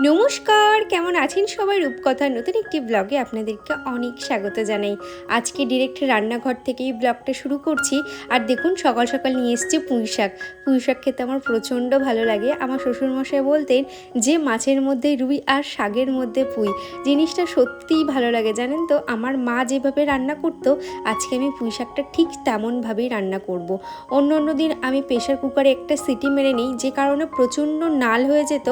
নমস্কার, কেমন আছেন সবাই? রূপকথার নতুন একটি ব্লগে আপনাদেরকে অনেক স্বাগত জানাই। আজকে ডিরেক্ট রান্নাঘর থেকেই ব্লগটা শুরু করছি। আর দেখুন সকাল সকাল নিয়ে এসেছি পুঁই শাক। পুঁই শাক খেতে আমার প্রচণ্ড ভালো লাগে। আমার শ্বশুরমশাই বলতেন যে মাছের মধ্যে রুই আর শাকের মধ্যে পুঁই, জিনিসটা সত্যিই ভালো লাগে জানেন তো। আমার মা যেভাবে রান্না করতো, আজকে আমি পুঁই শাকটা ঠিক তেমনভাবেই রান্না করব। অন্য দিন আমি প্রেশার কুকারে একটা সিটি মেরে নিই, যে কারণে প্রচণ্ড নাল হয়ে যেত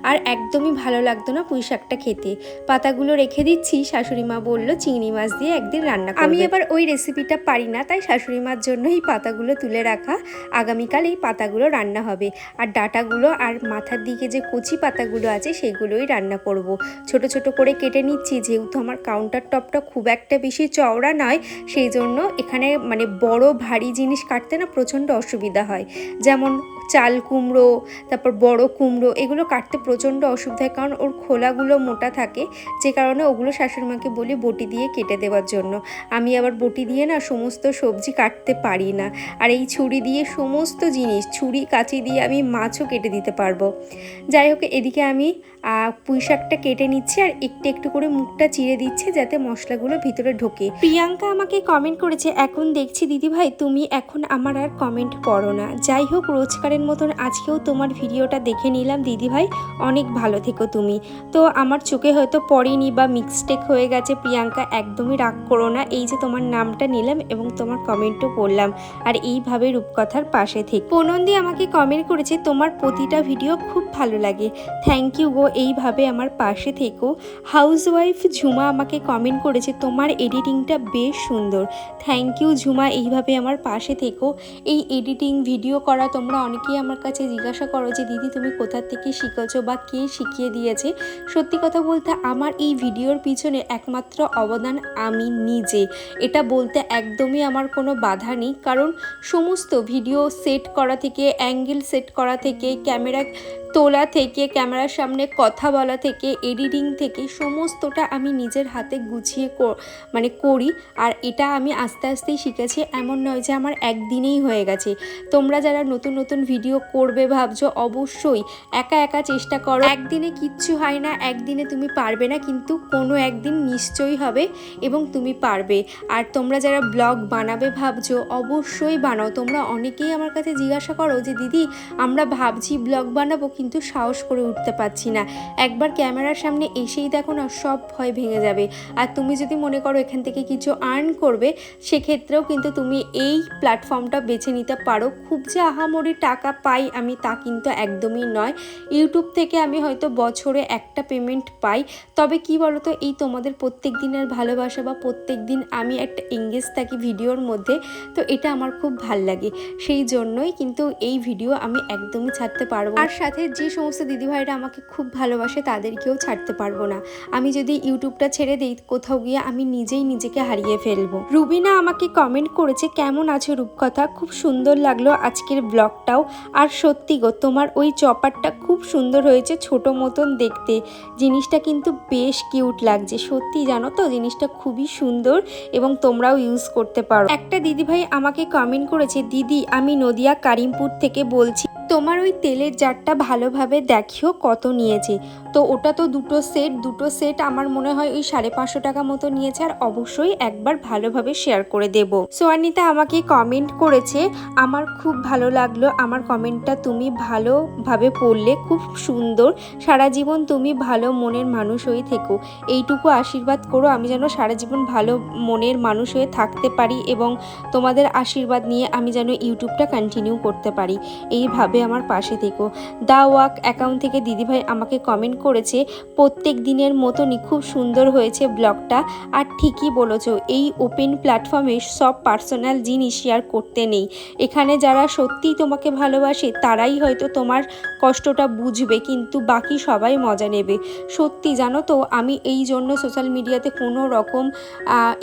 আর একদমই ভালো লাগতো না পুঁই শাকটা খেতে। পাতাগুলো রেখে দিচ্ছি, শাশুড়ি মা বললো চিংড়ি মাছ দিয়ে একদিন রান্না করবে। আমি এবার ওই রেসিপিটা পারি না, তাই শাশুড়ি মার জন্য এই পাতাগুলো তুলে রাখা। আগামীকাল এই পাতাগুলো রান্না হবে। আর ডাঁটাগুলো আর মাথার দিকে যে কচি পাতাগুলো আছে সেগুলোই রান্না করব। ছোট ছোট করে কেটে নিচ্ছি, যেহেতু আমার কাউন্টার টপটা খুব একটা বেশি চওড়া নয়, সেই জন্য এখানে বড় ভারী জিনিস কাটতে না প্রচণ্ড অসুবিধা হয়। যেমন চাল কুমড়ো, তারপর বড় কুমড়ো, এগুলো কাটতে প্রচণ্ড অসুবিধা হয়, কারণ ওর খোলাগুলো মোটা থাকে, যে কারণে ওগুলো শাশুড়িমাকে বলি বটি দিয়ে কেটে দেওয়ার জন্য। আমি আবার বটি দিয়ে না সমস্ত সবজি কাটতে পারি না। আর এই ছুরি দিয়ে সমস্ত জিনিস, ছুরি কাঁচি দিয়ে আমি মাছও কেটে দিতে পারবো। যাই হোক, এদিকে আমি পুঁই শাকটা কেটে নিচ্ছি আর একটু একটু করে মুখটা চিড়ে দিচ্ছি, যাতে মশলাগুলো ভিতরে ঢোকে। প্রিয়াঙ্কা আমাকে কমেন্ট করেছে, এখন দেখছি দিদিভাই তুমি এখন আমার আর কমেন্ট পড়ো না। যাই হোক, রোজকারের মতন আজকেও তোমার ভিডিওটা দেখে নিলাম দিদিভাই, অনেক ভালো থেকো তুমি। তো আমার চোখে হয়তো পড়েনি বা মিক্সটেক হয়ে গেছে প্রিয়াঙ্কা, একদমই রাগ করো না। এই যে তোমার নামটা নিলাম এবং তোমার কমেন্টও পড়লাম, আর এইভাবে রূপকথার পাশে থেকে। পনন্দি আমাকে কমেন্ট করেছে, তোমার প্রতিটা ভিডিও খুব ভালো লাগে, থ্যাংক ইউ গো, এইভাবে আমার পাশে থেকো। হাউসওয়াইফ ঝুমা আমাকে কমেন্ট করেছে, তোমার এডিটিংটা বেশ সুন্দর, থ্যাংক ইউ ঝুমা, এইভাবে আমার পাশে থেকো। এই এডিটিং ভিডিও করা তোমরা অনেকেই আমার কাছে জিজ্ঞাসা করো যে দিদি তুমি কোথা থেকে শিখেছো বা কে শিখিয়ে দিয়েছে। সত্যি কথা বলতে আমার এই ভিডিওর পিছনে একমাত্র অবদান আমি নিজে। এটা বলতে একদমই আমার কোনো বাধা নেই, কারণ সমস্ত ভিডিও সেট করা থেকে, অ্যাঙ্গেল সেট করা থেকে, ক্যামেরা তোলা থেকে, ক্যামেরার সামনে কথা বলা থেকে, এডিটিং থেকে, সমস্তটা আমি নিজের হাতে গুছিয়ে করি। আর এটা আমি আস্তে আস্তেই শিখেছি, এমন নয় যে আমার একদিনেই হয়ে গেছে। তোমরা যারা নতুন নতুন ভিডিও করবে ভাবছো, অবশ্যই একা একা চেষ্টা করো। একদিনে কিচ্ছু হয় না, একদিনে তুমি পারবে না, কিন্তু কোনো একদিন নিশ্চয়ই হবে এবং তুমি পারবে। আর তোমরা যারা ব্লগ বানাবে ভাবছো, অবশ্যই বানাও। তোমরা অনেকেই আমার কাছে জিজ্ঞাসা করো যে দিদি আমরা ভাবছি ব্লগ বানাবো, কিন্তু সাহস করে উঠতে পারছি না। একবার ক্যামেরার সামনে এসেই দেখো না, সব ভয় ভেঙে যাবে। আর তুমি যদি মনে করো এখান থেকে কিছু আর্ন করবে, সেক্ষেত্রেও কিন্তু তুমি এই প্ল্যাটফর্মটা বেছে নিতে পারো। খুব যে আহামরি টাকা পাই আমি তা কিন্তু একদমই নয়। ইউটিউব থেকে আমি হয়তো বছরে একটা পেমেন্ট পাই, তবে কি বলো তো, এই তোমাদের প্রত্যেক দিনের ভালোবাসা বা প্রত্যেক দিন আমি একটা এঙ্গেজ থাকি ভিডিওর মধ্যে, তো এটা আমার খুব ভাল লাগে। সেই জন্যই কিন্তু এই ভিডিও আমি একদমই ছাড়তে পারবো। আর সাথে যে সমস্ত দিদিভাইরা আমাকে খুব ভালোবাসে তাদেরকেও ছাড়তে পারবো না। আমি যদি ইউটিউবটা ছেড়ে দিই, কোথাও গিয়ে আমি নিজেই নিজেকে হারিয়ে ফেলবো। রুবিনা আমাকে কমেন্ট করেছে, কেমন আছো রূপকথা, খুব সুন্দর লাগলো আজকের ব্লগটাও। আর সত্যি গো, তোমার ওই চপারটা খুব সুন্দর হয়েছে, ছোট মতন দেখতে, জিনিসটা কিন্তু বেশ কিউট লাগছে। সত্যি জানো তো, জিনিসটা খুবই সুন্দর এবং তোমরাও ইউজ করতে পারো। একটা দিদিভাই আমাকে কমেন্ট করেছে, দিদি আমি নদিয়া কারিমপুর থেকে বলছি, তোমার ওই তেলের জারটা ভালোভাবে দেখিও কত নিয়েছে। তো ওটা তো দুটো সেট আমার মনে হয় ওই 550 টাকা মতো নিয়েছে। আর অবশ্যই একবার ভালোভাবে শেয়ার করে দেব। সোয়ানিতা আমাকে কমেন্ট করেছে, আমার খুব ভালো লাগলো, আমার কমেন্টটা তুমি ভালোভাবে পড়লে, খুব সুন্দর, সারা জীবন তুমি ভালো মনের মানুষ হয়ে থেকো, এইটুকু আশীর্বাদ করো আমি যেন সারা জীবন ভালো মনের মানুষ হয়ে থাকতে পারি, এবং তোমাদের আশীর্বাদ নিয়ে আমি যেন ইউটিউবটা কন্টিনিউ করতে পারি, এইভাবে আমার পাশে থেকো। দা ওয়াক অ্যাকাউন্ট থেকে দিদিভাই আমাকে কমেন্ট করেছে, প্রত্যেক দিনের মতনই খুব সুন্দর হয়েছে ব্লগটা। আর ঠিকই বলেছো, এই ওপেন প্ল্যাটফর্মে সব পার্সোনাল জিনিস শেয়ার করতে নেই। এখানে যারা সত্যিই তোমাকে ভালোবাসে তারাই হয়তো তোমার কষ্টটা বুঝবে, কিন্তু বাকি সবাই মজা নেবে। সত্যি জানো তো, আমি এই জন্য সোশ্যাল মিডিয়াতে কোনো রকম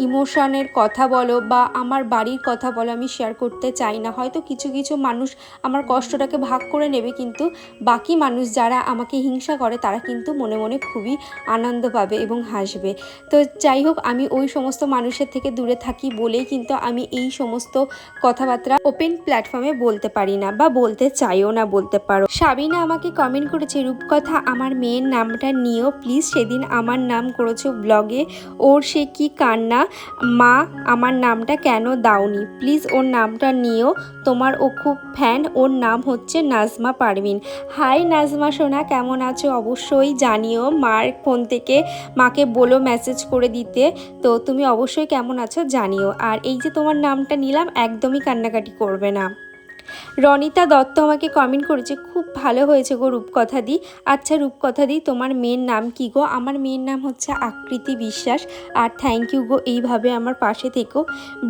ইমোশনের কথা বলো বা আমার বাড়ির কথা বলো আমি শেয়ার করতে চাই না। হয়তো কিছু কিছু মানুষ আমার কষ্টটাকে ভাগ করে নেবে, কিন্তু বাকি মানুষ যারা আমাকে হিংসা করে তারা কিন্তু মনে মনে খুবই আনন্দ পাবে এবং হাসবে। তো যাই হোক, আমি ওই সমস্ত মানুষের থেকে দূরে থাকি বলেই কিন্তু আমি এই সমস্ত কথাবার্তা ওপেন প্ল্যাটফর্মে বলতে পারি না বা বলতে চাইও না বলতে পারো। সাবিনা আমাকে কমেন্ট করেছে, রূপকথা আমার মেয়ের নামটা নিও প্লিজ, সেদিন আমার নাম করেছো ব্লগে, ওর সে কি কান্না, মা আমার নামটা কেন দাওনি, প্লিজ ওর নামটা নিও, তোমার ও খুব ফ্যান, ওর নাম হচ্ছে নাজমা পারভিন। হাই নাজমা সোনা, কেমন আছো অবশ্যই জানিও, মার ফোন থেকে মাকে বলো মেসেজ করে দিতে, তো তুমি অবশ্যই কেমন আছো জানিও। আর এই যে তোমার নামটা নিলাম, একদমই কান্নাকাটি করবে না। রনিতা দত্ত আমাকে কমেন্ট করেছে, খুব ভালো হয়েছে গো রূপকথা দি। আচ্ছা রূপকথা দি, তোমার মেয়ের নাম কি গো? আমার মেয়ের নাম হচ্ছে আকৃতি বিশ্বাস। আর থ্যাংক ইউ গো, এইভাবে আমার পাশে থেকো।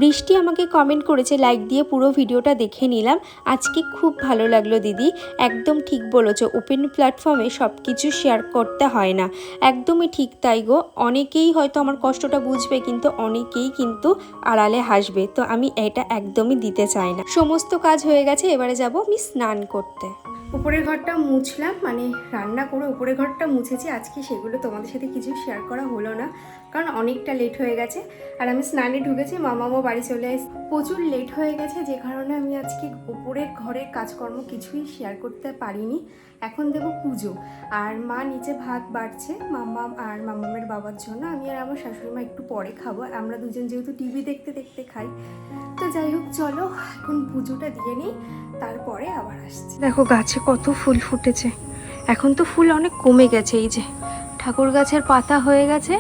বৃষ্টি আমাকে কমেন্ট করেছে, লাইক দিয়ে পুরো ভিডিওটা দেখে নিলাম, আজকে খুব ভালো লাগলো দিদি। একদম ঠিক বলেছো, ওপেন প্ল্যাটফর্মে সব কিছু শেয়ার করতে হয় না, একদমই ঠিক তাই গো। অনেকেই হয়তো আমার কষ্টটা বুঝবে, কিন্তু অনেকেই কিন্তু আড়ালে হাসবে, তো আমি এটা একদমই দিতে চাই না। সমস্ত কাজ হয়ে গেছে, এবারে যাব আমি স্নান করতে। উপরের ঘরটা মুছলাম, মানে রান্না করে উপরের ঘরটা মুছেছি আজকে, সেগুলো তোমাদের সাথে কিছু শেয়ার করা হলো না কারণ অনেকটা লেট হয়ে গেছে। আর আমি স্নানে ঢুকেছি, মামাও বাড়ি চলে এসে প্রচুর লেট হয়ে গেছে, যে কারণে আমি আজকে উপরের ঘরের কাজকর্ম কিছুই শেয়ার করতে পারিনি। এখন দেবো পুজো, আর মা নিচে ভাত বাড়ছে মাম্মাম আর মাম্মামের বাবার জন্য, আমি আর আমার শাশুড়ি মা একটু পরে খাবো, আমরা দুজন যেহেতু টিভি দেখতে দেখতে খাই। তো যাই হোক, চলো এখন পুজোটা দিয়ে নিই, তারপরে আবার আসছি। দেখো গাছে কত ফুল ফুটেছে, এখন তো ফুল অনেক কমে গেছে, এই যে ঠাকুর গাছের পাতা হয়ে গেছে,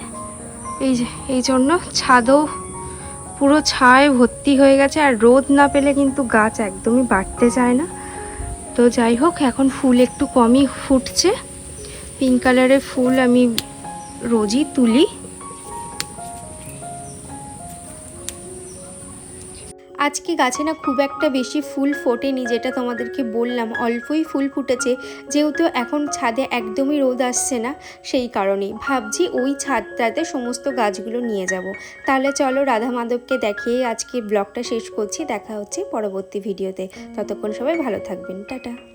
এই যে এই জন্য ছাদও পুরো ছায় ভর্তি হয়ে গেছে, আর রোদ না পেলে কিন্তু গাছ একদমই বাড়তে চায় না। তো যাই হোক, এখন ফুল একটু কমই ফুটছে, পিঙ্ক কালারের ফুল আমি রোজই তুলি। আজকে গাছে না খুব একটা বেশি ফুল ফোটেনি, যেটা তোমাদেরকে বললাম, অল্পই ফুল ফুটেছে, যেহেতু এখন ছাদে একদমই রোদ আসছে না, সেই কারণেই ভাবছি ওই ছাদটাতে সমস্ত গাছগুলো নিয়ে যাব। তাহলে চলো রাধা মাধবকে দেখিয়ে আজকে ব্লগটা শেষ করছি, দেখা হচ্ছে পরবর্তী ভিডিওতে, ততক্ষণ সবাই ভালো থাকবেন, টাটা।